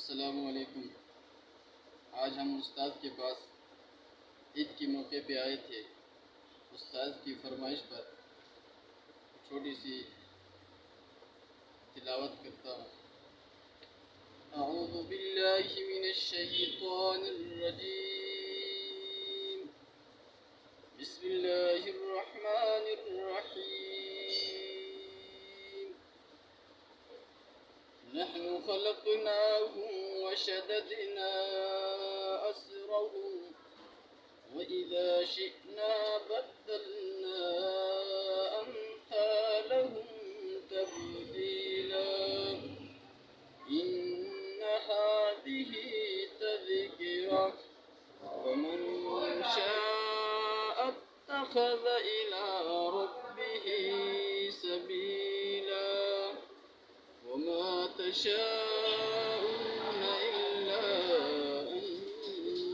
अस्सलामुअलैकुम। आज हम उस्ताद के पास ईद के मौके पे आए थे। उस्ताद की फरमाइश पर छोटी सी तिलावत करता हूँ। अऊज़ु बिल्लाहि मिनश शैतानिर रजीम। बिस्मिल्लाहिर रहमानिर रहीम। नहनु खलक़नाहुम व शददना अस्रहुम व इज़ा शिअना बद्दलना अम्सालहुम तब्दीला। इन्न हाज़िही तज़किरा फमन शाअ इत्तख़ज़ इला रब्बिही सबीला। वमा तशाऊन इल्ला अन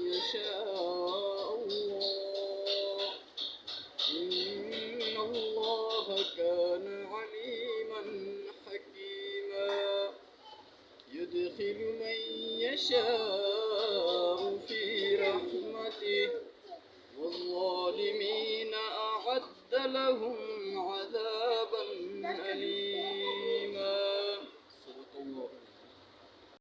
यशाअ अल्लाह। इन्नल्लाह कान अलीमन हकीमा। युद्खिलु मन यशाअ फी रहमतिहि वज़्ज़ालिमीन अअद्द लहुम